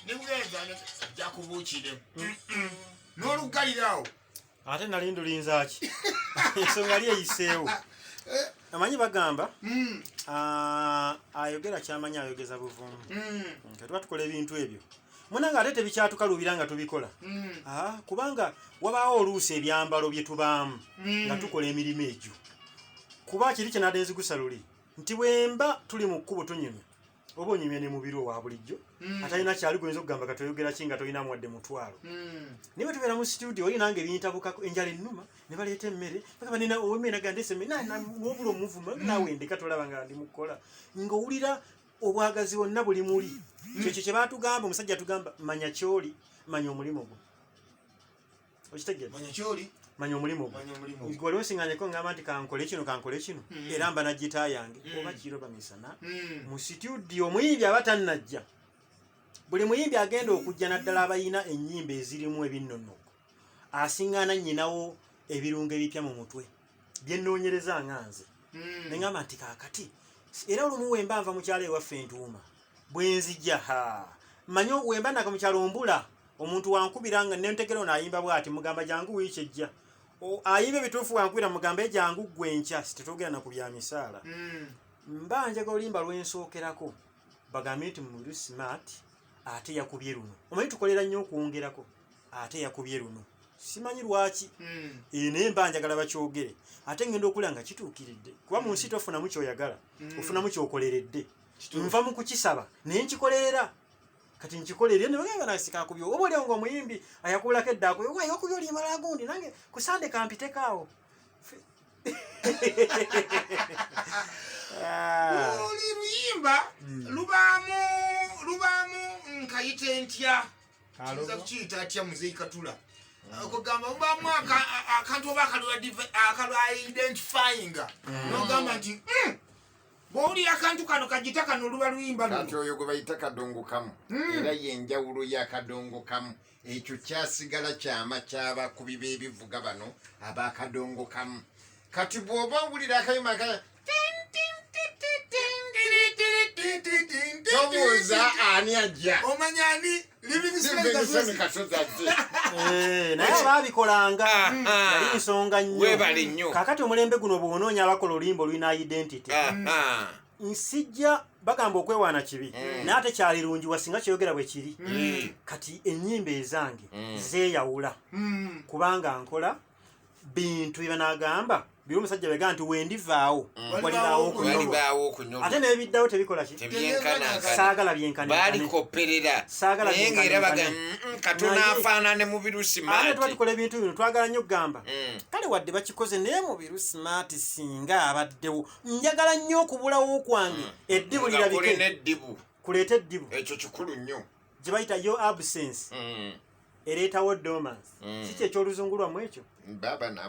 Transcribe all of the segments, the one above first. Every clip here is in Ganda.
Nibugenza jakubuukire n'olugalirawo ate nali ndulinzaaki ensonga yali eyiseewo amanyi bagamba ayogera kyamanyi ayogeza buvumu tuba tukola ebintu ebyo munanga ate tebikyatukaluubira nga tubikola kubanga wabaawo oluusi ebyambalo bye tubaamu nga tukola emirimu egyo kuba kiri kyenadenzigusa luli nti bwemba tuli mu kkubo tunyumya oba onyumya ne mubiri owa bulijjo atalina kyali goyinza okugamba katoyogera ki nga tolina mwadde mutwalo naye bwe tubeera mu studio oli nange ebiyintabukako enjala ennuma ne baleeta emmere bagamba nina owemmere naganda eseme wobula omuvuma naawe ndeka tolaba nga ndi mukukola ng'owulira obwagazi bwonna buli muli kyekyo kye baatugamba omusajja tugamba manya kyoli manya omulimu gwo okitegeera manya omulimu gwo waliwo siŋŋanyeko ngamba nti kankole kino era mba najjita yange oba kiro bamisana mu studio omuyimbi aba tannajja buli muyimbi agenda okujja naddala abayina ennyimba ezirimu ebinnonoko asiŋŋaana nnyinawo ebirungo ebipya mu mutwe byenoonyereza nga nze ne ngamba nti kaakati era olumu wemba nva mukyalo ewaffe entuuma bwenzijja manyi wemba naka mukyalo mbula omuntu wankubira nga nentegera ono ayimba bw'ati mugamba jangu wiiki ejja ayimba ebituufu wankubira mugamba ejangu ggwe enkya sitetwogera na ku bya misaala mba njaga olimba lwensookerako bagambe nti mulu smart ate yakubye luno omanyi tukolera nnyo okwongerako ate yakubye luno simanyi lwaki naye mba njagala bakyogere ate ngenda okulya nga kituukiridde kuba mu nsi tofunamu kyoyagala ofunamu kyokoleredde nva mu kukisaba naye nkikolerera kati nkikolerera ne bagamba nasikakubye oba olyawo ng'omuyimbi ayakulako eddaako wayi okubya olimala agundi nange ku sande kampiteko oli luyimba lubaamu nkayite ntya kiza kukiyita atya muzeyi Katula okugamba mubaamu akantu oba akalwa identifyinga nogamba nti bw'owulira akantu kano kagita kano oluba luyimba kati oyo gwe bayita kadongo kamu era yenjawulo y'akadongo kamu ekyo kyasigala kyama ky'abakubi b'ebivuga bano ab'akadongo kamu kati bw'oba owulira akayima tobuuza ani ajja omanya ani Livingstone Kasozi azze naye baabikolanga yali nsonga webale nnyo kaakati omulembe guno bw'onoonya abakola oluyimba olulina identity nsijja bagamba okwewaana kibi naye ate kyalirungi wasinga kyeyogera bwe kiri kati ennyimba ezange zeeyawula kubanga nkola bintu bye banaagamba biri omusajja begamba nti wendivaawo walibaawo okunyolwa ate n'ebiddawo tebikola ki saagala byenkanabalikopperera naye ng'era bagamba katonaafaanane mu birusi maati tuba tukola ebintu bino twagala nnyo okugamba kale wadde bakikoze naye mu birusi maati singa abaddewo njagala nnyo okubulawo kwange eddibu lirabike kuleeta eddibu ekyo kikulu nnyo gye bayita yo absence ereetawo dormance si kyekyoluzungu lwamu ekyo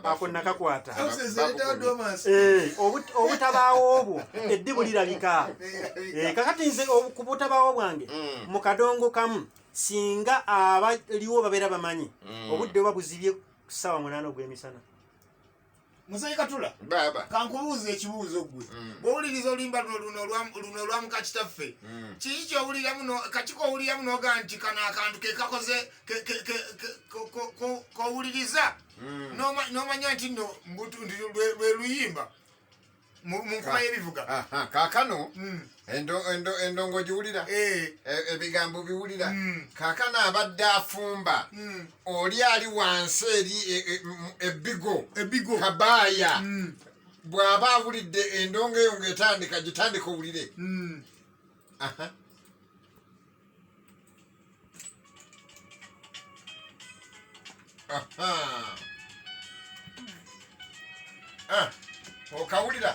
ako nakakwata obutabaawo obwo eddibu lirabika kakati nze ku butabaawo bwange mu kadongo kamu singa abaliwo babeera bamanyi obudde oba buzibye ssaawa 8 ogw'emisana muzeyi Katula kankubuuza ekibuuzo ggwe bw'owuliriza oluyimba luno olwa mukakitaffe kiki kyowuliramu kakiko owuliramu n'ogaa nti kano akantu ke kakoze kowuliriza n'omanya nti nno lwe luyimba mu nkuba y'ebivuga kaakano endongo giwulira ebigambo biwulira kaakano abadde afumba oli ali wansi eri ebbigo kabaaya bw'aba awulidde endongo eyo ng'etandika gitandika owulire okawulira